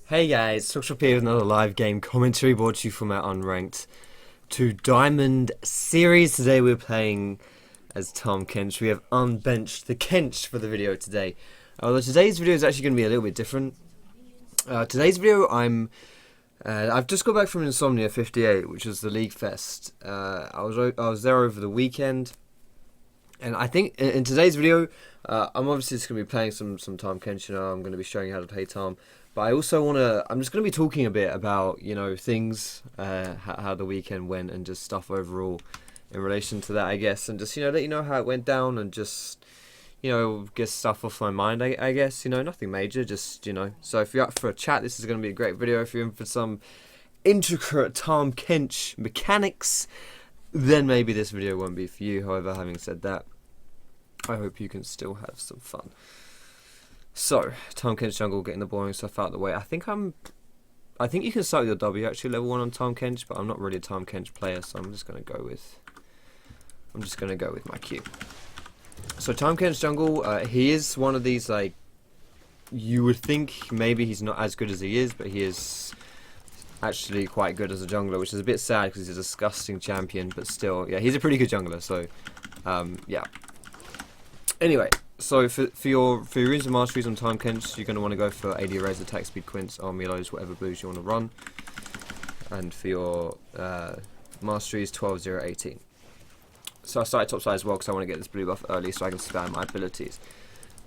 Hey guys, Foxdrop here with another live game commentary brought to you from our Unranked to Diamond series. Today we're playing as Tahm KENCH. We have unbenched the KENCH for the video today. Although today's video is actually going to be a little bit different. Today's video I've just got back from i58, which was the Leaguefest. I was there over the weekend, and I think in today's video I'm obviously just going to be playing some Tahm KENCH. I'm going to be showing you how to play Tahm. But I also I'm just going to be talking a bit about, things, how the weekend went and just stuff overall in relation to that, I guess. And just, let you know how it went down and just, get stuff off my mind, I guess. Nothing major, just, So if you're up for a chat, this is going to be a great video. If you're in for some intricate Tahm KENCH mechanics, then maybe this video won't be for you. However, having said that, I hope you can still have some fun. So, Tahm KENCH jungle, getting the boring stuff out of the way. I think you can start with your W actually, level 1 on Tahm KENCH, but I'm not really a Tahm KENCH player, so I'm just gonna go with my Q. So Tahm KENCH jungle, he is one of these, like, you would think maybe he's not as good as he is, but he is actually quite good as a jungler, which is a bit sad because he's a disgusting champion, but still, yeah, he's a pretty good jungler, so, yeah. Anyway. So for your runes and masteries on Tahm KENCH, you're going to want to go for AD Raise, attack speed, Quints, Armour, whatever blues you want to run. And for your masteries, 12, 0, 18. So I started topside as well because I want to get this blue buff early so I can spam my abilities.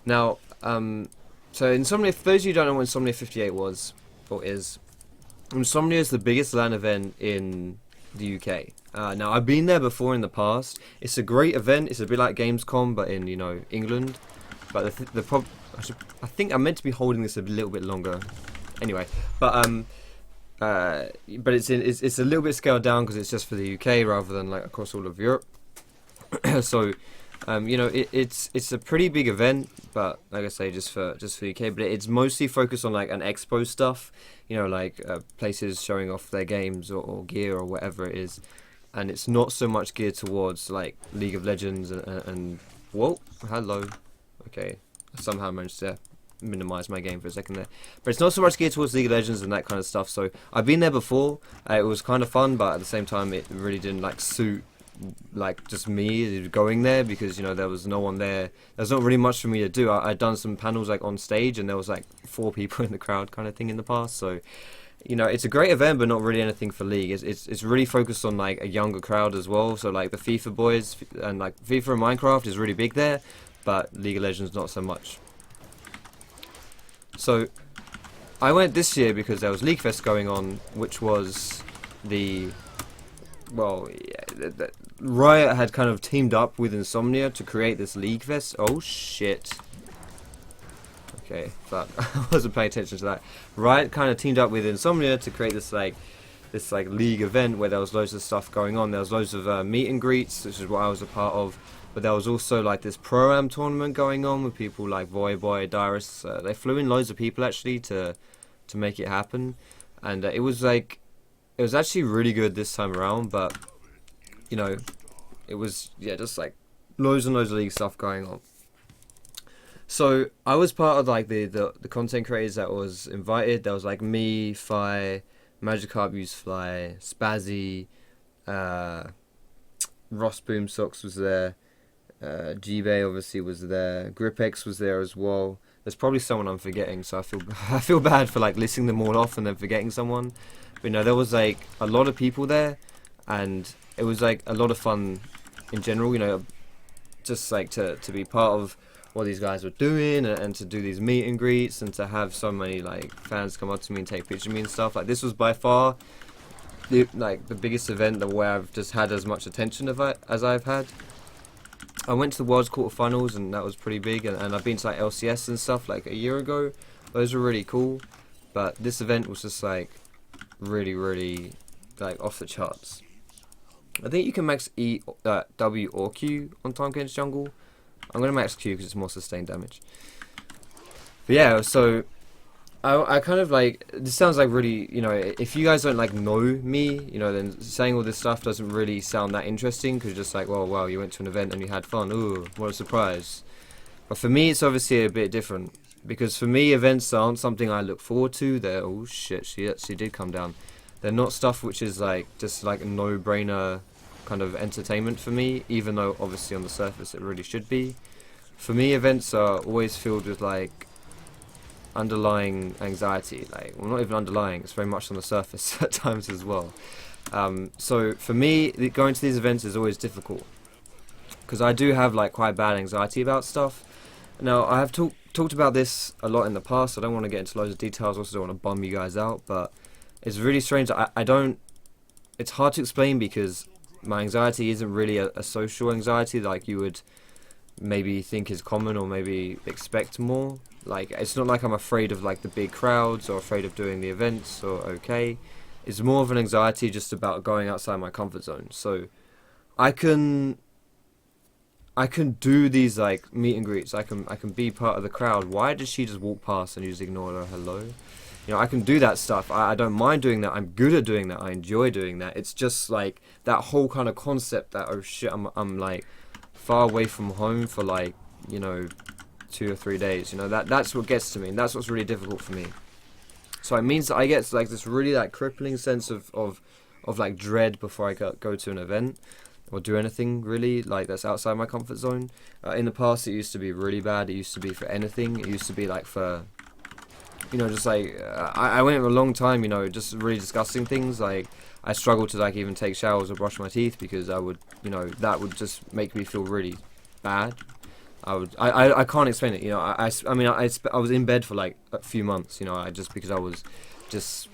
Now, so Insomnia, for those of you who don't know what Insomnia 58 was, or is, Insomnia is the biggest LAN event in the UK. Now I've been there before in the past. It's a great event. It's a bit like Gamescom, but in England. But I think I'm meant to be holding this a little bit longer. Anyway, but it's a little bit scaled down because it's just for the UK rather than like across all of Europe. So, it's a pretty big event, but like I say, just for UK. But it's mostly focused on like an expo stuff. Like places showing off their games or gear or whatever it is. And it's not so much geared towards like League of Legends and whoa, hello. Okay, I somehow managed to minimize my game for a second there. But it's not so much geared towards League of Legends and that kind of stuff. So I've been there before. It was kind of fun, but at the same time, it really didn't like suit like just me going there because there was no one there. There's not really much for me to do. I'd done some panels like on stage, and there was like 4 people in the crowd kind of thing in the past. So. It's a great event, but not really anything for League. It's really focused on like a younger crowd as well. So like the FIFA boys and like FIFA and Minecraft is really big there, but League of Legends not so much. So I went this year because there was Leaguefest going on, which was Riot had kind of teamed up with Insomnia to create this Leaguefest. Oh shit. Okay, fuck. I wasn't paying attention to that. Riot kind of teamed up with Insomnia to create this League event where there was loads of stuff going on. There was loads of meet and greets, which is what I was a part of. But there was also like this Pro-Am tournament going on with people like Voyboy, Dyrus. They flew in loads of people actually to make it happen, and it was actually really good this time around. But it was just like loads and loads of League stuff going on. So I was part of like the content creators that was invited. There was like me, Fi, Magikarp, Usefly, Spazzy, Ross Boomsocks was there, G-Bay obviously was there, Gripex was there as well. There's probably someone I'm forgetting, so I feel bad for like listing them all off and then forgetting someone. But there was like a lot of people there, and it was like a lot of fun in general. Just like to be part of what these guys were doing and to do these meet and greets and to have so many like fans come up to me and take pictures of me and stuff. Like this was by far the biggest event where I've just had as much attention as I've had. I went to the World's quarterfinals and that was pretty big, and I've been to like LCS and stuff like a year ago. Those were really cool, but this event was just like really like off the charts. I think you can max E, W or Q on Tahm KENCH jungle. I'm going to max Q because it's more sustained damage. But yeah, so I kind of like, this sounds like really, if you guys don't like know me, then saying all this stuff doesn't really sound that interesting because you're just like, well, wow, you went to an event and you had fun. Ooh, what a surprise. But for me, it's obviously a bit different. Because for me, events aren't something I look forward to. They're, oh shit, she actually did come down. They're not stuff which is like just like a no-brainer kind of entertainment for me, even though obviously on the surface it really should be. For me, events are always filled with like underlying anxiety. Like, well, not even underlying, it's very much on the surface at times as well. So for me, going to these events is always difficult, because I do have like quite bad anxiety about stuff. Now, I have talked about this a lot in the past. I don't want to get into loads of details, also don't want to bum you guys out, but it's really strange. I don't, it's hard to explain, because my anxiety isn't really a social anxiety like you would maybe think is common or maybe expect more. Like, it's not like I'm afraid of like the big crowds or afraid of doing the events or okay. It's more of an anxiety just about going outside my comfort zone. So I can do these like meet and greets. I can be part of the crowd. Why does she just walk past and you just ignore her hello? You know, I can do that stuff. I don't mind doing that. I'm good at doing that. I enjoy doing that. It's just like that whole kind of concept that, oh shit, I'm like far away from home for like, you know, 2 or 3 days. You know, that's what gets to me, and that's what's really difficult for me. So it means that I get like this really like crippling sense of like dread before I go to an event or do anything really like that's outside my comfort zone. In the past, it used to be really bad. It used to be for anything. It used to be like for, you know, just like I went for a long time, you know, just really disgusting things. Like, I struggled to like even take showers or brush my teeth, because I would, you know, that would just make me feel really bad. I can't explain it, you know. I mean, I was in bed for like a few months, you know, because I was just,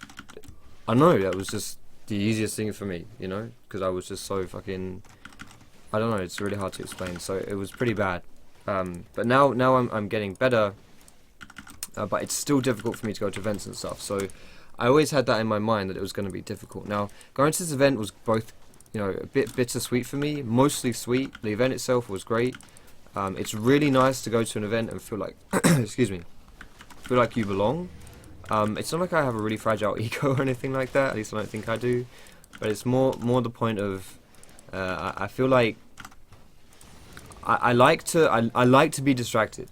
I don't know, that was just the easiest thing for me, you know, because I was just so fucking, I don't know, it's really hard to explain. So it was pretty bad, but now I'm getting better, but it's still difficult for me to go to events and stuff. So I always had that in my mind, that it was going to be difficult. Now, going to this event was both, you know, a bit bittersweet for me, mostly sweet. The event itself was great. It's really nice to go to an event and feel like, excuse me, feel like you belong. It's not like I have a really fragile ego or anything like that. At least I don't think I do. But it's more the point of, I feel like I like to be distracted.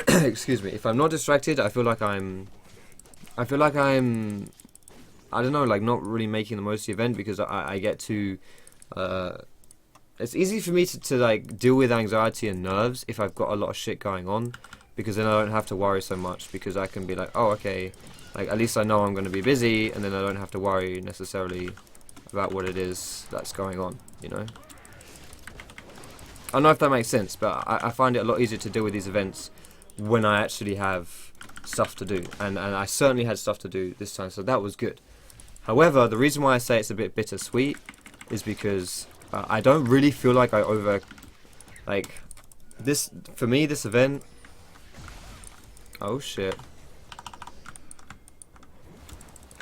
Excuse me. If I'm not distracted, I feel like I'm, I don't know, like not really making the most of the event, because I get to, it's easy for me to like deal with anxiety and nerves if I've got a lot of shit going on, because then I don't have to worry so much, because I can be like, oh okay, like at least I know I'm going to be busy, and then I don't have to worry necessarily about what it is that's going on, you know. I don't know if that makes sense, but I find it a lot easier to deal with these events when I actually have stuff to do, and I certainly had stuff to do this time, so that was good. However, the reason why I say it's a bit bittersweet is because I don't really feel like I like this, for me, this event, oh shit,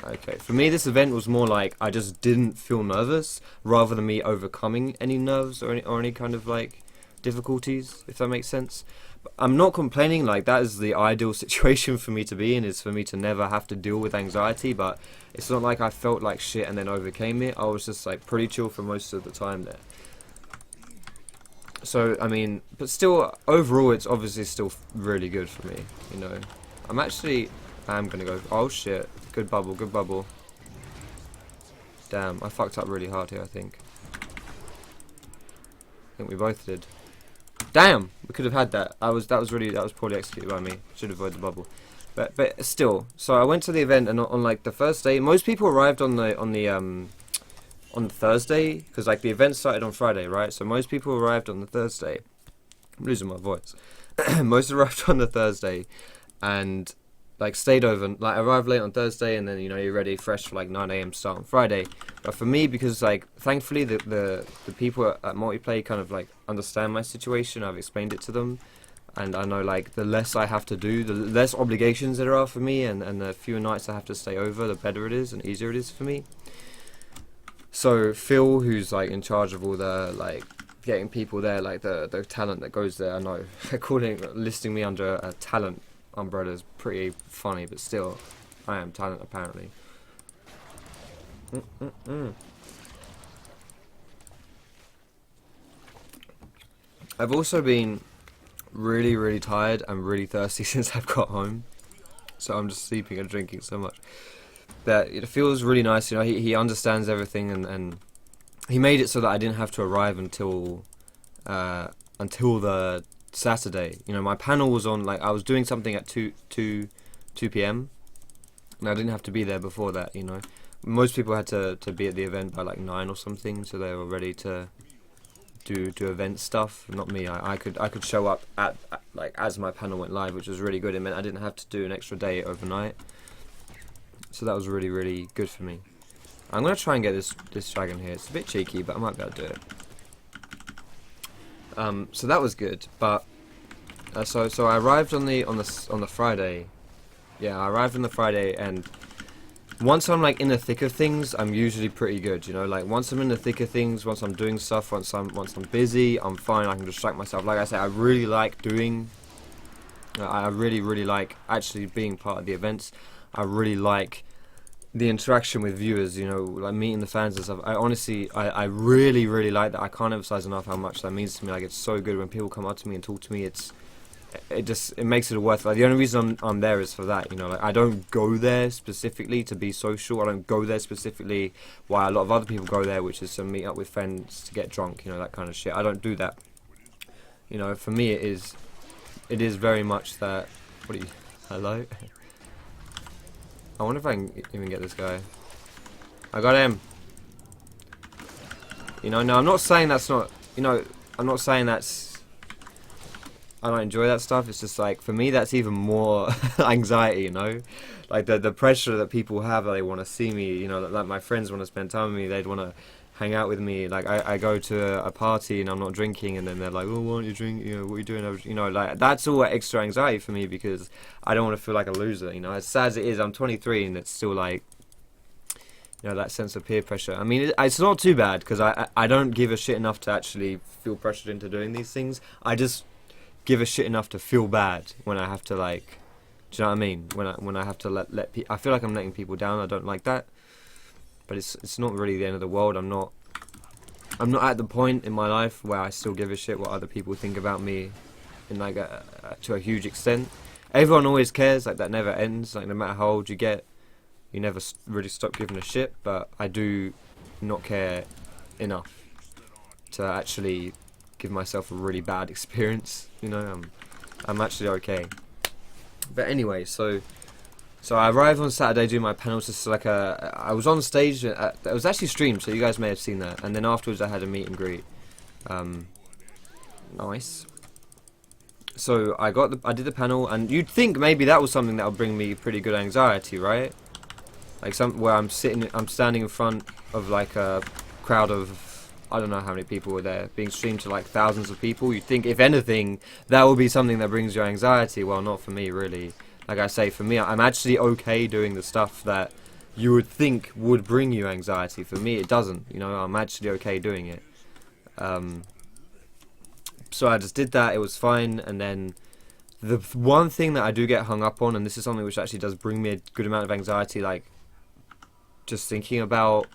okay, for me this event was more like I just didn't feel nervous, rather than me overcoming any nerves or any kind of like difficulties, if that makes sense. But I'm not complaining, like that is the ideal situation for me to be in, is for me to never have to deal with anxiety, but it's not like I felt like shit and then overcame it. I was just like pretty chill for most of the time there. So I mean, but still overall it's obviously still really good for me, you know. I'm gonna go, oh shit, good bubble, good bubble. Damn, I fucked up really hard here, I think we both did. Damn, we could have had that. That was poorly executed by me. Should avoid the bubble. But still, so I went to the event, and on like the first day, most people arrived on Thursday, because like the event started on Friday, right? So most people arrived on the Thursday. I'm losing my voice. Most arrived on the Thursday, and like stayed over, like arrived late on Thursday, and then, you know, you're ready fresh for like 9 AM start on Friday. But for me, because like thankfully the people at Multiplay kind of like understand my situation, I've explained it to them, and I know like the less I have to do, the less obligations there are for me, and the fewer nights I have to stay over, the better it is and easier it is for me. So Phil, who's like in charge of all the like getting people there, like the talent that goes there, I know listing me under a talent umbrella is pretty funny, but still, I am talent apparently. I've also been really tired and really thirsty since I've got home. So I'm just sleeping and drinking so much that it feels really nice. You know, he understands everything, and he made it so that I didn't have to arrive until the Saturday. You know, my panel was on, like, I was doing something at 2 p.m. and I didn't have to be there before that. You know, most people had to be at the event by like 9 or something, so they were ready to do event stuff. Not me. I could show up at like as my panel went live, which was really good. It meant I didn't have to do an extra day overnight, so that was really good for me. I'm gonna try and get this dragon here. It's a bit cheeky, but I might be able to do it. So that was good, but so I arrived on the Friday. Yeah, I arrived on the Friday, and once I'm like in the thick of things, I'm usually pretty good. You know, like once I'm in the thick of things, once I'm doing stuff, once I'm busy, I'm fine. I can distract myself. Like I said, I really like doing. I really like actually being part of the events. I really like the interaction with viewers, you know, like meeting the fans and stuff. I really like that. I can't emphasize enough how much that means to me. Like, it's so good when people come up to me and talk to me. It makes it worth it. Like, the only reason I'm there is for that, you know. Like, I don't go there specifically to be social. I don't go there specifically why a lot of other people go there, which is to meet up with friends, to get drunk, you know, that kind of shit. I don't do that. You know, for me it is very much that. What are you? Hello? I wonder if I can even get this guy. I got him. You know, no, I'm not saying that's not, you know, I'm not saying that's, I don't enjoy that stuff. It's just like, for me, that's even more anxiety, you know? Like, the pressure that people have, that they want to see me, you know, like my friends want to spend time with me, they'd want to hang out with me. Like, I go to a party and I'm not drinking, and then they're like, oh, why don't you drink, you know, what are you doing? You know, like, that's all extra anxiety for me, because I don't want to feel like a loser, you know? As sad as it is, I'm 23, and it's still like, you know, that sense of peer pressure. I mean, it's not too bad, because I don't give a shit enough to actually feel pressured into doing these things. I just give a shit enough to feel bad when I have to, like, do you know what I mean? When I have to let people, I feel like I'm letting people down. I don't like that. But it's not really the end of the world. I'm not at the point in my life where I still give a shit what other people think about me, in like to a huge extent. Everyone always cares. Like, that never ends. Like, no matter how old you get, you never really stop giving a shit. But I do not care enough to actually give myself a really bad experience. You know, I'm actually okay. But anyway, so I arrived on Saturday doing my panels. Just like I was on stage. It was actually streamed, so you guys may have seen that. And then afterwards, I had a meet and greet. Nice. So I did the panel, and you'd think maybe that was something that would bring me pretty good anxiety, right? Like where I'm standing in front of like a crowd of, I don't know how many people were there, being streamed to like thousands of people. You'd think, if anything, that would be something that brings you anxiety. Well, not for me, really. Like I say, for me, I'm actually okay doing the stuff that you would think would bring you anxiety. For me, it doesn't. You know, I'm actually okay doing it. So I just did that. It was fine. And then the one thing that I do get hung up on, and this is something which actually does bring me a good amount of anxiety, like just thinking about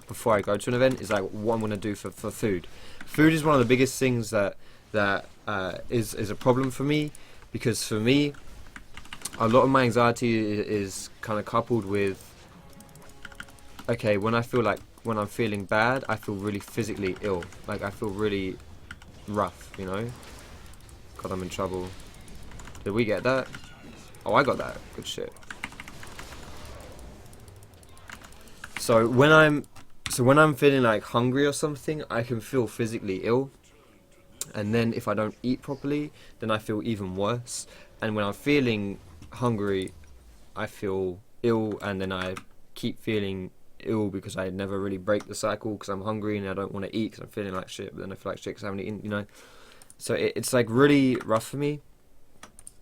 before I go to an event, is like what I'm going to do for food. Food is one of the biggest things that is a problem for me, because for me, a lot of my anxiety is kind of coupled with, okay, when I'm feeling bad, I feel really physically ill. Like, I feel really rough, you know? God, I'm in trouble. Did we get that? Oh, I got that. Good shit. So when I'm feeling like hungry or something, I can feel physically ill. And then if I don't eat properly, then I feel even worse. And when I'm feeling hungry, I feel ill, and then I keep feeling ill because I never really break the cycle, because I'm hungry and I don't want to eat because I'm feeling like shit, but then I feel like shit because I haven't eaten, you know. So it's like really rough for me,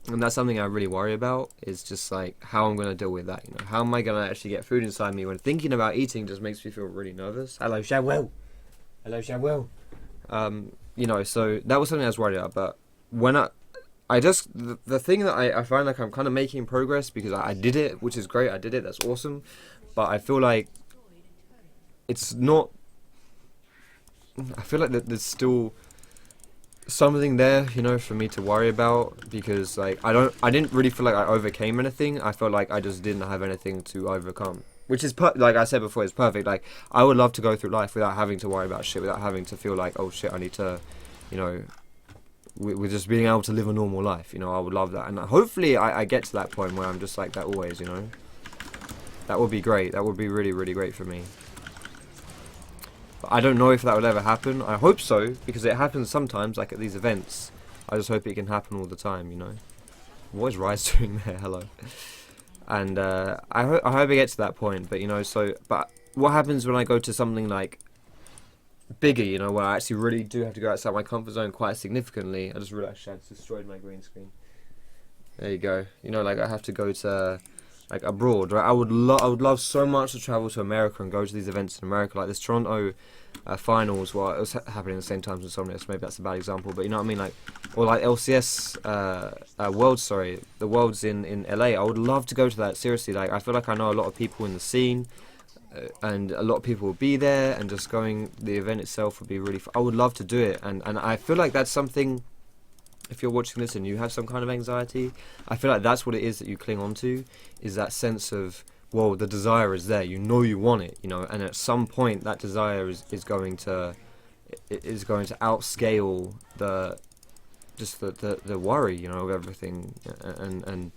and that's something I really worry about, is just like how I'm going to deal with that, you know. How am I going to actually get food inside me when thinking about eating just makes me feel really nervous. Hello, Shawell. Hello, Shawell. You know, so that was something I was worried about. But when the thing that I find like I'm kind of making progress, because I did it, which is great. I did it, that's awesome. But I feel like it's not, I feel like there's still something there, you know, for me to worry about, because like I didn't really feel like I overcame anything. I felt like I just didn't have anything to overcome, which is like I said before, it's perfect. Like I would love to go through life without having to worry about shit, without having to feel like, oh shit, I need to, you know, with just being able to live a normal life. You know, I would love that, and hopefully I get to that point where I'm just like that always. You know, that would be great. That would be really, really great for me. But I don't know if that will ever happen. I hope so, because it happens sometimes, like at these events. I just hope it can happen all the time, you know. What is Rise doing there? Hello. And I hope it gets to that point. But you know, but what happens when I go to something like bigger, you know, where I actually really do have to go outside my comfort zone quite significantly? I just realised I just destroyed my green screen. There you go. You know, like I have to go to like abroad, right? I would love so much to travel to America and go to these events in America, like this Toronto finals. Well, it was happening at the same time as Insomnia, so maybe that's a bad example, but you know what I mean, like, or like LCS Worlds, sorry, the Worlds in LA. I would love to go to that. Seriously, like I feel like I know a lot of people in the scene, and a lot of people will be there, and just going the event itself would be really. I would love to do it, and I feel like that's something. If you're watching this and you have some kind of anxiety, I feel like that's what it is that you cling on to, is that sense of, well, the desire is there, you know you want it, you know, and at some point that desire is going to outscale the worry, you know, of everything, and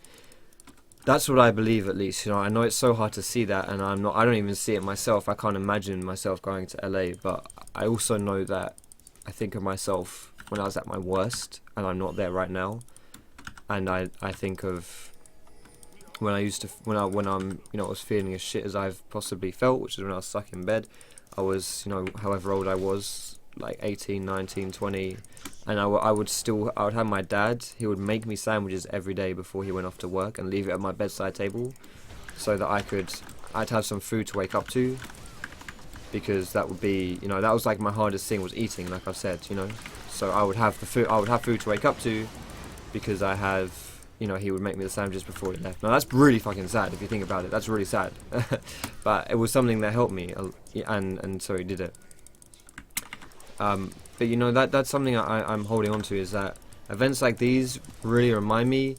that's what I believe, at least. You know, I know it's so hard to see that, and I don't even see it myself. I can't imagine myself going to LA, but I also know that I think of myself when I was at my worst, and I'm not there right now. And I think of when I'm you know, I was feeling as shit as I've possibly felt, which is when I was stuck in bed. I was, you know, however old I was, like 18, 19, 20, and I would have my dad. He would make me sandwiches every day before he went off to work and leave it at my bedside table, so that I'd have some food to wake up to, because that would be, you know, that was like my hardest thing, was eating, like I've said, you know. So I would have food to wake up to, because you know, he would make me the sandwiches before he left. Now that's really fucking sad if you think about it. That's really sad. But it was something that helped me, and so he did it. But you know, that's something I'm holding on to, is that events like these really remind me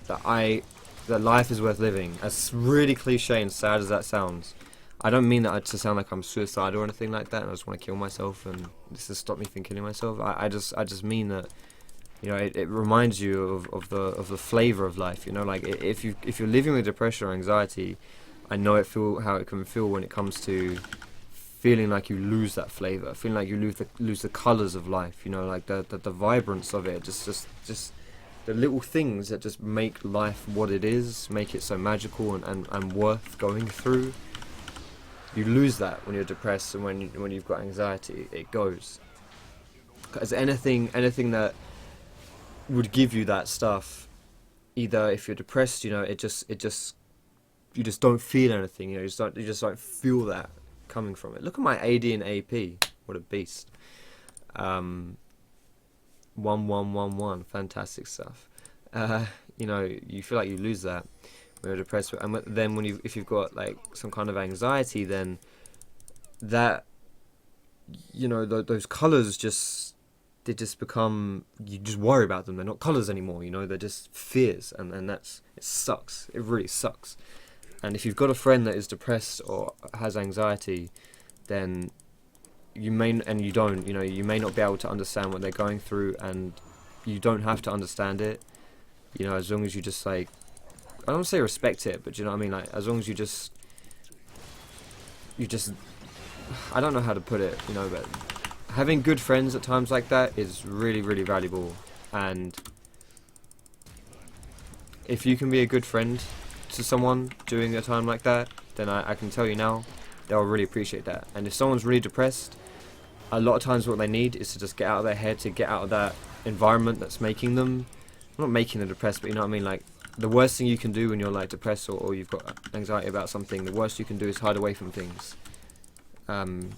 that life is worth living. As really cliche and sad as that sounds, I don't mean that to sound like I'm suicidal or anything like that, and I just want to kill myself, and this has stopped me from killing myself. I just mean that, you know, it reminds you of the flavor of life. You know, like if you're living with depression or anxiety, I know how it can feel when it comes to feeling like you lose that flavor, feeling like you lose the colors of life. You know, like the vibrance of it, just the little things that just make life what it is, make it so magical and worth going through. You lose that when you're depressed, and when you've got anxiety, it goes. Because anything that would give you that stuff, either if you're depressed, you know, you just don't feel anything. You know, you just don't feel that coming from it. Look at my AD and AP. What a beast. 1111, fantastic stuff. You know, you feel like you lose that when you're depressed, and then if you've got like some kind of anxiety, then that, you know, those colors just become, you just worry about them. They're not colors anymore, you know, they're just fears, and it sucks. It really sucks. And if you've got a friend that is depressed or has anxiety, then you may not be able to understand what they're going through, and you don't have to understand it, you know, as long as you just, like, I don't say respect it, but you know what I mean, like, as long as you just I don't know how to put it, you know, but having good friends at times like that is really, really valuable. And if you can be a good friend to someone during a time like that, then I can tell you now, they'll really appreciate that. And if someone's really depressed, a lot of times what they need is to just get out of their head, to get out of that environment that's making them, not making them depressed, but you know what I mean, like, the worst thing you can do when you're like depressed or you've got anxiety about something, the worst you can do is hide away from things. And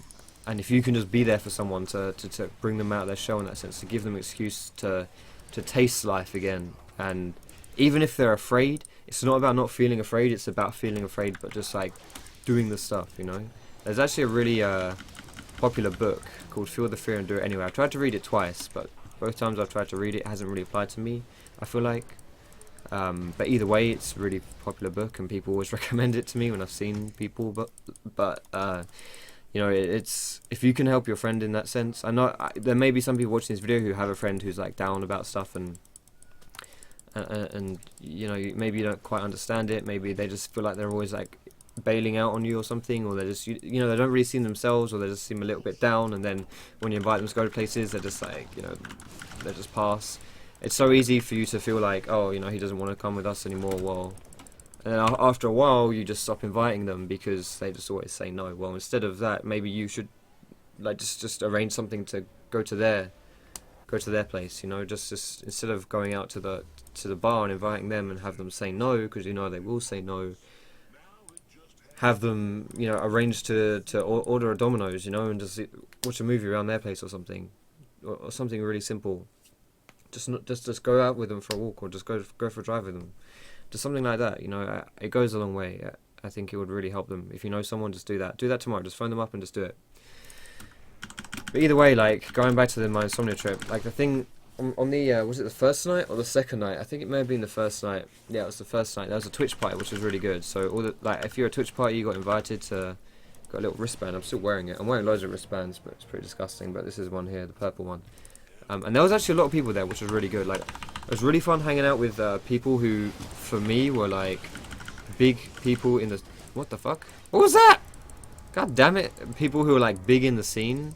if you can just be there for someone to bring them out of their shell in that sense, to give them an excuse to taste life again, and even if they're afraid, it's not about not feeling afraid, it's about feeling afraid but just like doing the stuff, you know. There's actually a really popular book called Feel the Fear and Do It Anyway. I tried to read it twice, but Both times I've tried to read it, it hasn't really applied to me, I feel like. But either way, it's a really popular book, and people always recommend it to me when I've seen people. But you know, it's, if you can help your friend in that sense. I know there may be some people watching this video who have a friend who's like down about stuff, and you know, maybe you don't quite understand it. Maybe they just feel like they're always like bailing out on you or something, or they just, you know, they don't really see themselves, or they just seem a little bit down, and then when you invite them to go to places, they're just like, you know, they just pass. It's so easy for you to feel like, oh, you know, he doesn't want to come with us anymore. Well, and then after a while you just stop inviting them because they just always say no. Well, instead of that, maybe you should like just arrange something to go to their place, you know, just instead of going out to the bar and inviting them and have them say no, because you know they will say no. Have them, you know, arrange to order a Domino's, you know, and just watch a movie around their place or something, or something really simple. Just go out with them for a walk, or just go for a drive with them. Just something like that, you know. It goes a long way. I think it would really help them. If you know someone, just do that. Do that tomorrow. Just phone them up and just do it. But either way, like going back to my insomnia trip, like the thing on the was it the first night or the second night? I think it may have been the first night. Yeah, it was the first night. There was a Twitch party, which was really good. So all the, like, if you're a Twitch party, you got invited to, got a little wristband. I'm still wearing it. I'm wearing loads of wristbands, but it's pretty disgusting. But this is one here, the purple one. And there was actually a lot of people there, which was really good. Like, it was really fun hanging out with people who, for me, were like big people in the. What the fuck? What was that? God damn it! People who were like big in the scene.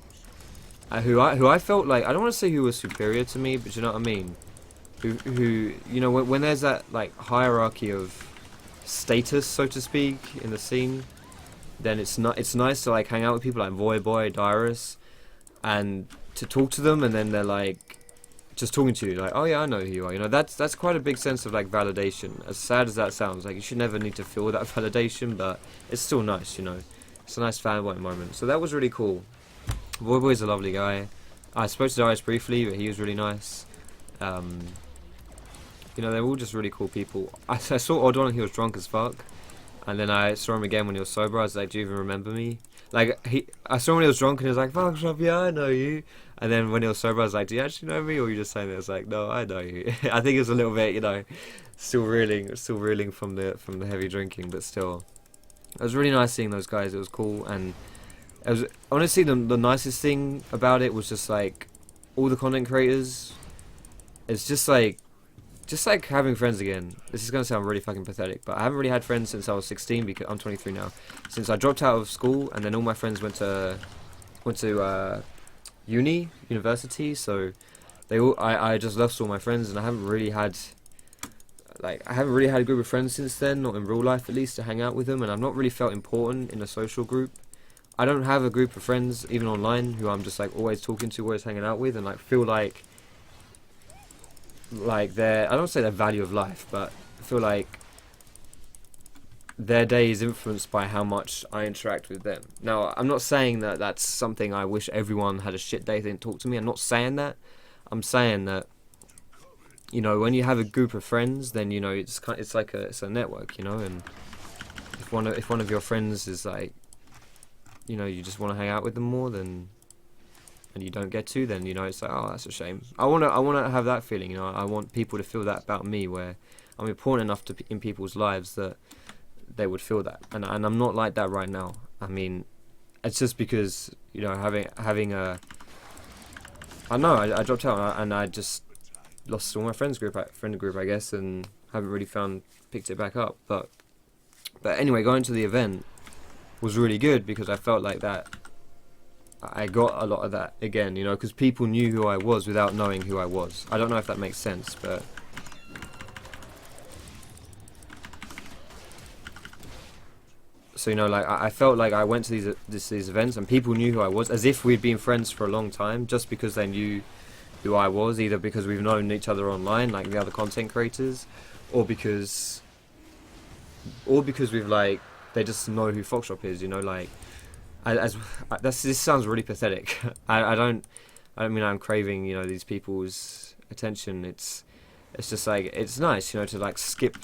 Who I felt like, I don't want to say who was superior to me, but you know what I mean. Who you know, when there's that like hierarchy of status, so to speak, in the scene, then it's nice to like hang out with people like Voyboy, Dyrus, and to talk to them, and then they're like just talking to you like, oh yeah, I know who you are. You know, that's quite a big sense of like validation. As sad as that sounds, like you should never need to feel that validation, but it's still nice. You know, it's a nice fanboy moment. So that was really cool. Voyboy's a lovely guy. I spoke to Darius briefly, but he was really nice. You know, they're all just really cool people. I saw Oddon and he was drunk as fuck, and then I saw him again when he was sober. I was like, do you even remember me? Like, I saw him when he was drunk and he was like, Foxdrop, yeah, I know you. And then when he was sober, I was like, do you actually know me, or are you just saying that? I was like, no, I know you. I think it was a little bit, you know, still reeling from the heavy drinking, but still, it was really nice seeing those guys. It was cool. And it was, honestly, the nicest thing about it was just like all the content creators. It's just like having friends again. This is gonna sound really fucking pathetic, but I haven't really had friends since I was 16, because I'm 23 now. Since I dropped out of school, and then all my friends went to university. So I just lost all my friends, and I haven't really had a group of friends since then, not in real life at least, to hang out with them, and I've not really felt important in a social group. I don't have a group of friends, even online, who I'm just like always talking to, always hanging out with, and like feel like their, I don't say their value of life, but I feel like their day is influenced by how much I interact with them. Now, I'm not saying that that's something I wish everyone had a shit day, they didn't talk to me. I'm not saying that. I'm saying that, you know, when you have a group of friends, then, you know, it's like it's a network, you know, and if one of your friends is like, you know, you just want to hang out with them more, then, and you don't get to, then, you know, it's like, oh, that's a shame. I want to have that feeling, you know. I want people to feel that about me, where I'm important enough in people's lives that they would feel that, and I'm not like that right now. I mean, it's just because, you know, having a, I don't know, I dropped out, and I just lost all my friend group, I guess, and haven't really picked it back up. But anyway, going to the event was really good, because I felt like that I got a lot of that again, you know, because people knew who I was without knowing who I was. I don't know if that makes sense, but so, you know, like I felt like I went to these events and people knew who I was, as if we'd been friends for a long time, just because they knew who I was, either because we've known each other online, like the other content creators, or because we've like, they just know who Foxdrop is, you know, like, this sounds really pathetic. I don't mean I'm craving, you know, these people's attention. It's just like, it's nice, you know, to like skip,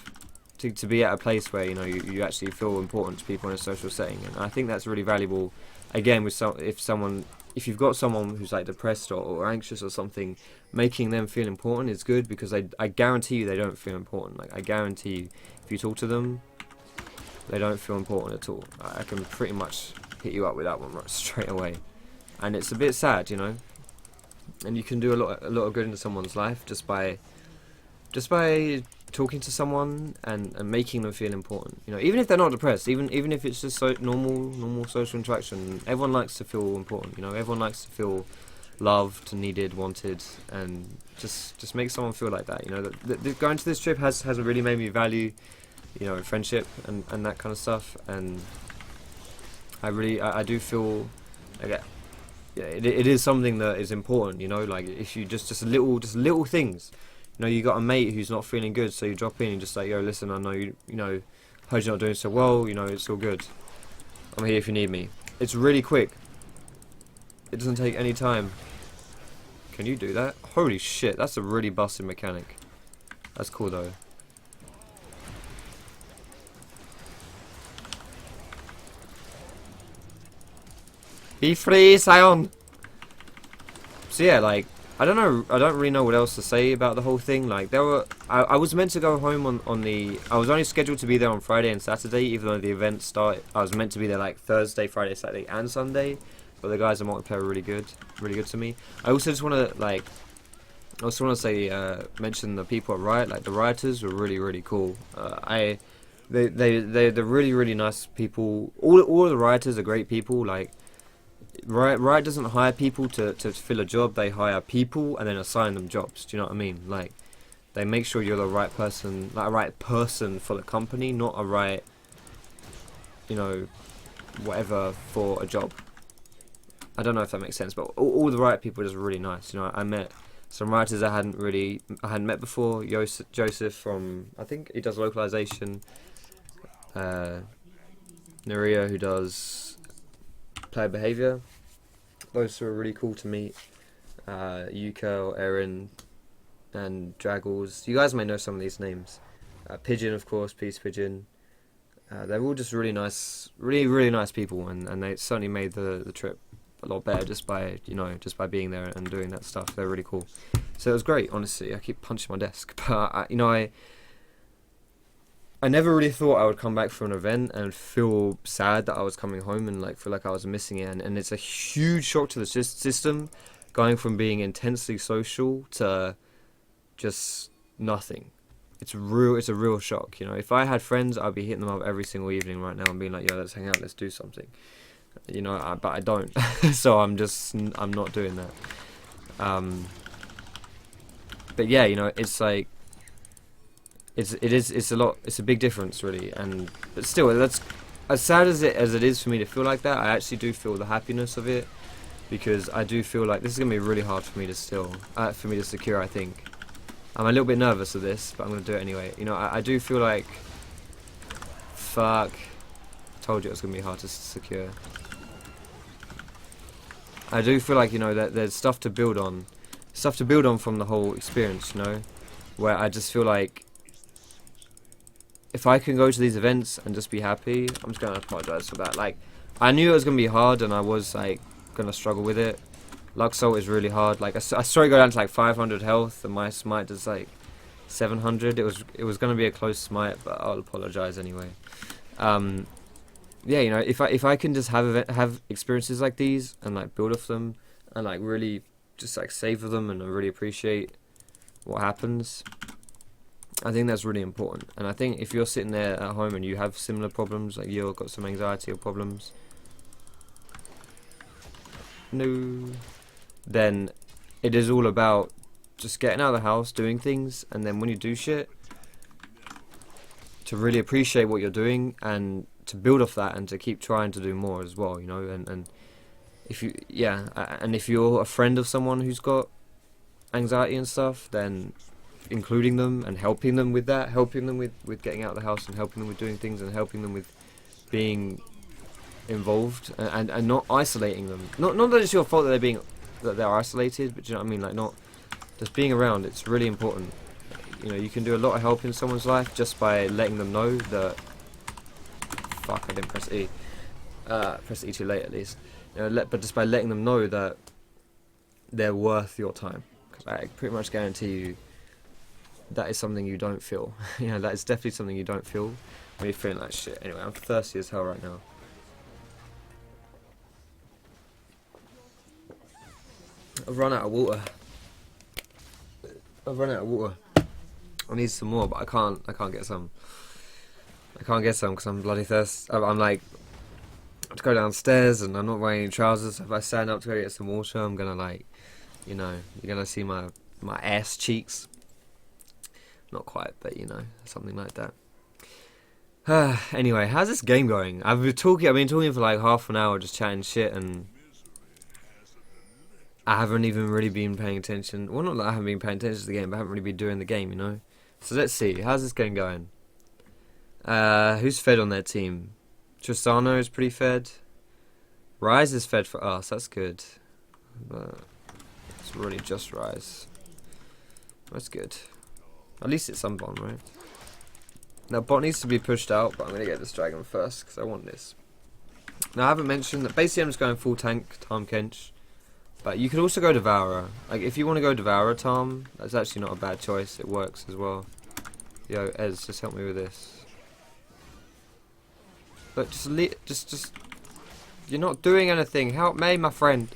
to be at a place where, you know, you actually feel important to people in a social setting, and I think that's really valuable. Again, if someone if you've got someone who's like depressed or anxious or something, making them feel important is good, because I guarantee you they don't feel important. Like, I guarantee you, if you talk to them, they don't feel important at all. I can pretty much hit you up with that one right straight away. And it's a bit sad, you know. And you can do a lot of good into someone's life just by talking to someone and making them feel important. You know, even if they're not depressed, even if it's just normal social interaction. Everyone likes to feel important. You know, everyone likes to feel loved, needed, wanted, and just make someone feel like that. You know, going to this trip has really made me value, you know, friendship and that kind of stuff. And I do feel like, yeah, it is something that is important. You know, like, if you just little things. You know, you got a mate who's not feeling good, so you drop in and just like, yo, listen, I know you know, heard you're not doing so well. You know, it's all good. I'm here if you need me. It's really quick. It doesn't take any time. Can you do that? Holy shit, that's a really busted mechanic. That's cool though. Be free, Sion! So yeah, like, I don't really know what else to say about the whole thing. Like, I was meant to go home on the, I was only scheduled to be there on Friday and Saturday, even though the event started, I was meant to be there like Thursday, Friday, Saturday, and Sunday. But the guys at multiplayer were really good to me. I also just want to say, mention the people at Riot. Like, the rioters were really cool. They're really nice people. All of the rioters are great people. Like, Riot doesn't hire people to fill a job. They hire people and then assign them jobs. Do you know what I mean? Like, they make sure you're the right person, like a right person for the company, not a right, you know, whatever for a job. I don't know if that makes sense, but all the Riot people are just really nice. You know, I met some writers I hadn't met before. Joseph from, I think he does localization. Naria, who does player behavior. Those two are really cool to meet. Yuko, Erin, and Draggles. You guys may know some of these names. Pigeon, of course, Peace Pigeon. They're all just really nice, really nice people, and they certainly made the trip a lot better just by being there and doing that stuff. They're really cool. So it was great, honestly. I keep punching my desk, but I never really thought I would come back from an event and feel sad that I was coming home and like feel like I was missing it. And it's a huge shock to the system, going from being intensely social to just nothing. It's a real shock. You know, if I had friends, I'd be hitting them up every single evening right now and being like, yo, let's hang out, let's do something. You know, but I don't. So I'm not doing that. But yeah, you know, it's like, it's a big difference really. But still, that's as sad as it is for me to feel like that. I actually do feel the happiness of it, because I do feel like this is gonna be really hard for me to secure. I think I'm a little bit nervous of this, but I'm gonna do it anyway. You know, I do feel like, fuck, told you it was gonna be hard to secure. I do feel like, you know, that there's stuff to build on from the whole experience, you know, where I just feel like if I can go to these events and just be happy, I'm just gonna apologize for that. Like, I knew it was gonna be hard, and I was like gonna struggle with it. Luxalt is really hard. Like, I saw it go down to like 500 health, and my smite does like 700. It was gonna be a close smite, but I'll apologize anyway. Yeah, you know, if I can just have experiences like these and like build off them and like really just like savor them and really appreciate what happens, I think that's really important. And I think if you're sitting there at home and you have similar problems, like you've got some anxiety or problems, then it is all about just getting out of the house, doing things, and then when you do shit, to really appreciate what you're doing and to build off that and to keep trying to do more as well, you know. And if you're a friend of someone who's got anxiety and stuff, then including them and helping them with that, helping them with getting out of the house and helping them with doing things and helping them with being involved and not isolating them. Not that it's your fault that they're isolated, but you know what I mean, like not just being around. It's really important. You know, you can do a lot of help in someone's life just by letting them know that, fuck, I didn't press E. Press E too late at least. but just by letting them know that they're worth your time. Because I pretty much guarantee you that is something you don't feel. That is definitely something you don't feel when you're feeling like shit. Anyway, I'm thirsty as hell right now. I've run out of water. I need some more, but I can't get some. I can't get some because I'm bloody thirsty. I'm like, I have to go downstairs and I'm not wearing any trousers. If I stand up to go get some water, I'm gonna like, you're gonna see my ass cheeks. Not quite, but something like that. Anyway, how's this game going? I've been talking for like half an hour, just chatting shit, and I haven't even really been paying attention. Well, not that I haven't been paying attention to the game, but I haven't really been doing the game, So let's see, how's this game going? Who's fed on their team? Tristano is pretty fed. Rise is fed for us, that's good. But it's really just Rise. That's good. At least it's some bot, right? Now bot needs to be pushed out, but I'm going to get this dragon first, because I want this. Now I haven't mentioned that basically I'm just going full tank, Tahm Kench. But you could also go Devourer. Like, if you want to go Devourer, Tahm, that's actually not a bad choice. It works as well. Yo, Ez, just help me with this. But just... You're not doing anything. Help me, my friend.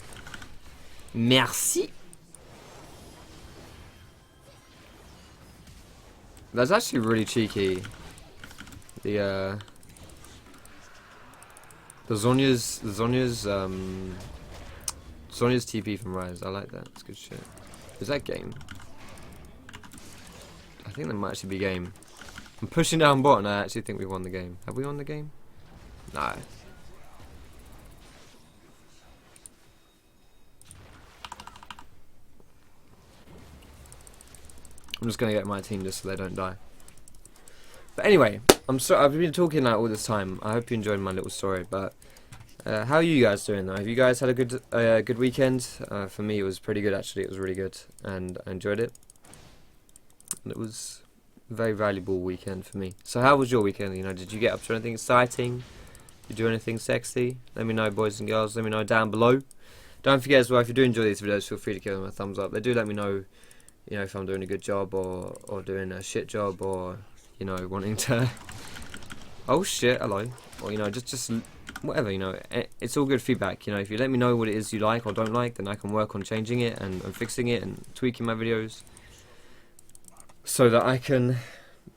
Merci. That's actually really cheeky. The Zhonya's TP from Rise. I like that. It's good shit. Is that game? I think that might actually be game. I'm pushing down bot and I actually think we won the game. Have we won the game? No. I'm just gonna get my team just so they don't die. But anyway, I've been talking like all this time. I hope you enjoyed my little story. But how are you guys doing though? Have you guys had a good weekend? For me, it was pretty good actually. It was really good, and I enjoyed it. And it was a very valuable weekend for me. So how was your weekend? Did you get up to anything exciting? Did you do anything sexy? Let me know, boys and girls. Let me know down below. Don't forget as well, if you do enjoy these videos, feel free to give them a thumbs up. They do let me know, if I'm doing a good job or doing a shit job, or wanting to. Oh shit! Hello. Or just whatever. It's all good feedback. If you let me know what it is you like or don't like, then I can work on changing it and fixing it and tweaking my videos, so that I can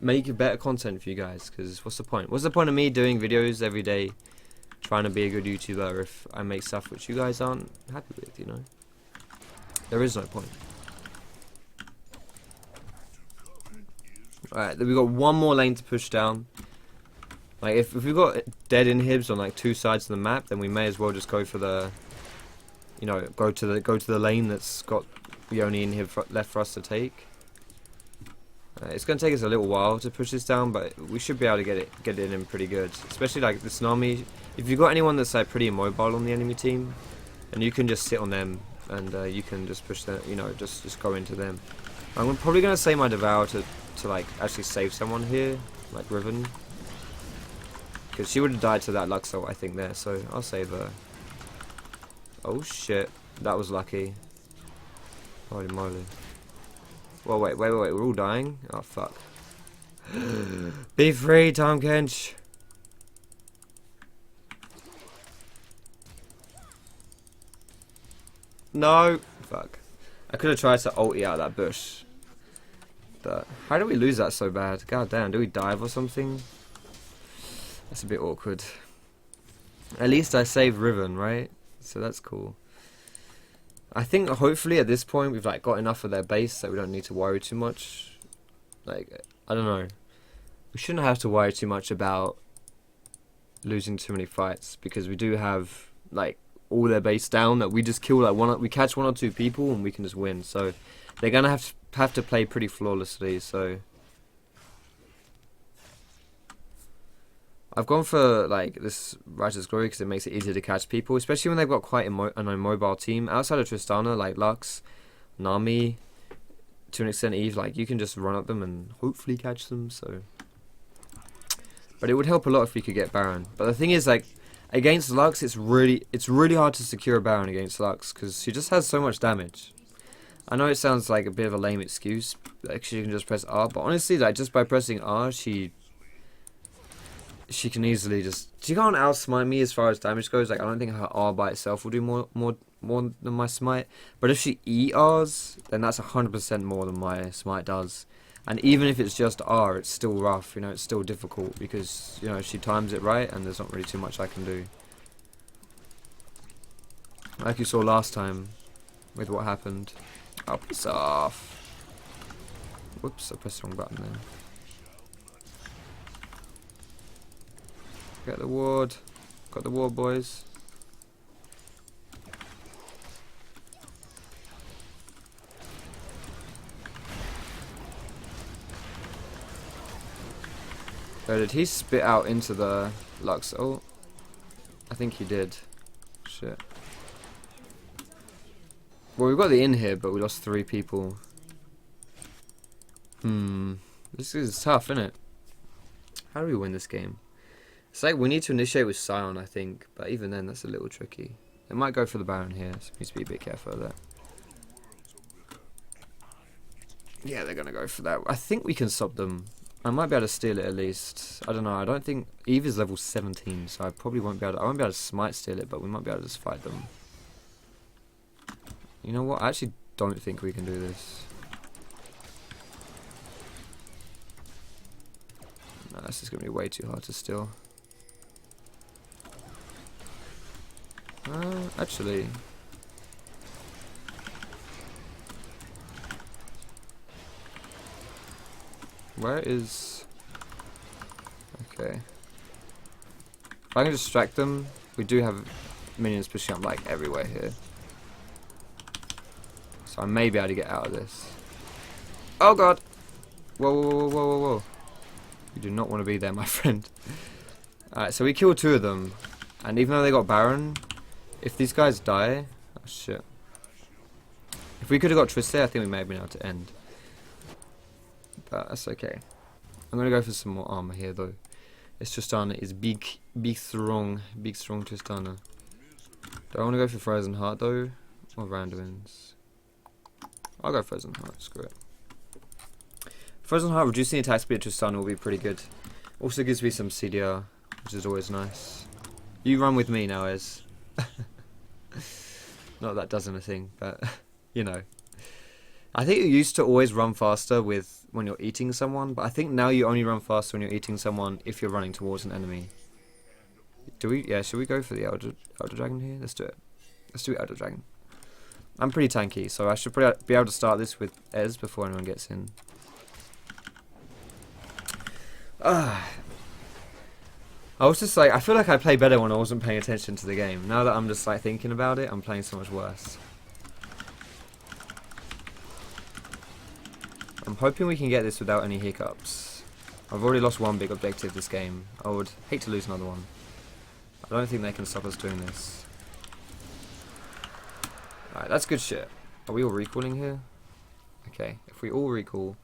make better content for you guys. Because what's the point? What's the point of me doing videos every day, trying to be a good YouTuber, if I make stuff which you guys aren't happy with? There is no point. Alright, then we've got one more lane to push down. Like, if we've got dead inhibs on like two sides of the map, then we may as well just go for the, go to the lane that's got the only inhib left for us to take. It's going to take us a little while to push this down, but we should be able to get it in pretty good. Especially like the Tsunami. If you've got anyone that's like pretty immobile on the enemy team, and you can just sit on them and you can just push them, just go into them. I'm probably going to save my Devour to like actually save someone here, like Riven, because she would have died to that Luxor, I think, there. So I'll save her. Oh shit, that was lucky. Holy moly. Well, wait, we're all dying? Oh, fuck. Be free, Tahm Kench. No! Fuck. I could have tried to ulti out that bush. But how do we lose that so bad? God damn, do we dive or something? That's a bit awkward. At least I saved Riven, right? So that's cool. I think hopefully at this point we've like got enough of their base that we don't need to worry too much. Like, I don't know. We shouldn't have to worry too much about losing too many fights, because we do have like all their base down, that we just kill like we catch one or two people and we can just win. So they're gonna have to play pretty flawlessly. So I've gone for like this Righteous Glory because it makes it easier to catch people, especially when they've got quite an immobile team. Outside of Tristana, like Lux, Nami, to an extent Eve, like you can just run at them and hopefully catch them. So, but it would help a lot if we could get Baron. But the thing is, like, Against Lux, it's really hard to secure a Baron against Lux because she just has so much damage. I know it sounds like a bit of a lame excuse, like she can just press R, but honestly, like just by pressing R, she can easily she can't outsmite me as far as damage goes. Like I don't think her R by itself will do more than my smite, but if she ERs, then that's 100% more than my smite does. And even if it's just R, it's still rough, you know, it's still difficult because, you know, she times it right and there's not really too much I can do. Like you saw last time with what happened. Oh, piss off. Whoops, I pressed the wrong button there. Get the ward. Got the ward, boys. Oh, did he spit out into the Lux? Oh, I think he did. Shit. Well, we've got the inn here, but we lost 3 people. This is tough, isn't it? How do we win this game? It's like we need to initiate with Scion, I think, but even then, that's a little tricky. They might go for the Baron here, so we need to be a bit careful of that. Yeah, they're gonna go for that. I think we can stop them. I might be able to steal it at least. I don't know. I don't think Eve is level 17, so I probably won't be able to. I won't be able to smite steal it, but we might be able to just fight them. You know what? I actually don't think we can do this. No, this is gonna be way too hard to steal. Actually. Where is... Okay. If I can distract them, we do have minions pushing up like everywhere here. So I may be able to get out of this. Oh god! Whoa, whoa, whoa, whoa, whoa, whoa. You do not want to be there, my friend. Alright, so we killed 2 of them. And even though they got Baron, if these guys die... Oh shit. If we could have got Triste, I think we may have been able to end. But that's okay. I'm gonna go for some more armor here though. This Tristana is big strong Tristana. Do I want to go for Frozen Heart though, or Randomins? I'll go Frozen Heart. Screw it. Frozen Heart reducing the attack speed of Tristana will be pretty good. Also gives me some CDR, which is always nice. You run with me now, Ez. Not that does anything, but you know. I think you used to always run faster when you're eating someone, but I think now you only run faster when you're eating someone if you're running towards an enemy. Do we? Yeah, should we go for the Elder Dragon here? Let's do it. Let's do Elder Dragon. I'm pretty tanky, so I should be able to start this with Ez before anyone gets in. I was just like, I feel like I play better when I wasn't paying attention to the game. Now that I'm just like thinking about it, I'm playing so much worse. I'm hoping we can get this without any hiccups. I've already lost 1 big objective this game. I would hate to lose another one. I don't think they can stop us doing this. Alright, that's good shit. Are we all recalling here? Okay, if we all recall,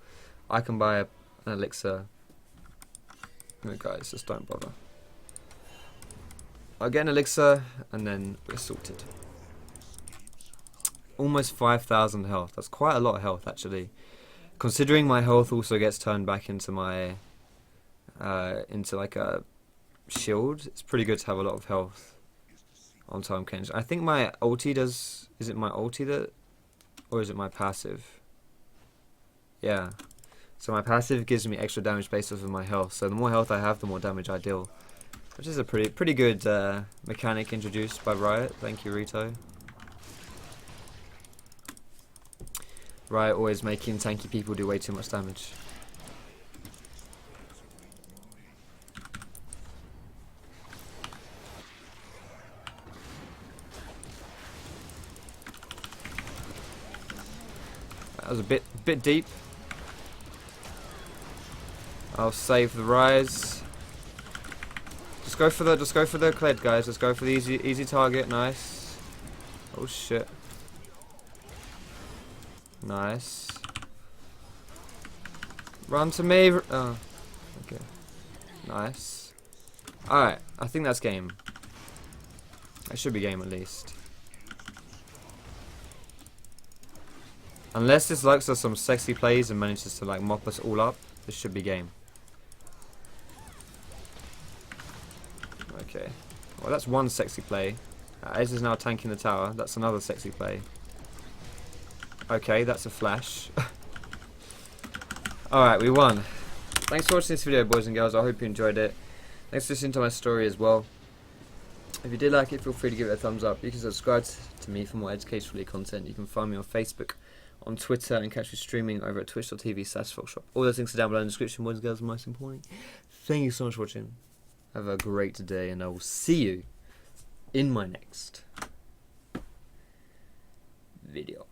I can buy an elixir. No, guys, just don't bother. I'll get an elixir, and then we're sorted. Almost 5,000 health. That's quite a lot of health, actually. Considering my health also gets turned back into my... into like a shield, it's pretty good to have a lot of health on Tahm KENCH. I think my ulti does... Is it my ulti that... Or is it my passive? Yeah. So my passive gives me extra damage based off of my health. So the more health I have, the more damage I deal. Which is a pretty good mechanic introduced by Riot. Thank you, Rito. Riot always making tanky people do way too much damage. That was a bit deep. I'll save the rise. Just go for the Kled, guys. Let's go for the easy target. Nice. Oh shit. Nice. Run to me. Oh, okay. Nice. Alright, I think that's game. It should be game at least. Unless this Lux does some sexy plays and manages to like mop us all up, this should be game. Okay. Well, that's one sexy play. Ez is now tanking the tower. That's another sexy play. Okay, that's a flash. Alright, we won. Thanks for watching this video, boys and girls. I hope you enjoyed it. Thanks for listening to my story as well. If you did like it, feel free to give it a thumbs up. You can subscribe to me for more educational content. You can find me on Facebook, on Twitter, and catch me streaming over at twitch.tv/Foxdrop. All those links are down below in the description, boys and girls, most important. Thank you so much for watching. Have a great day, and I will see you in my next video.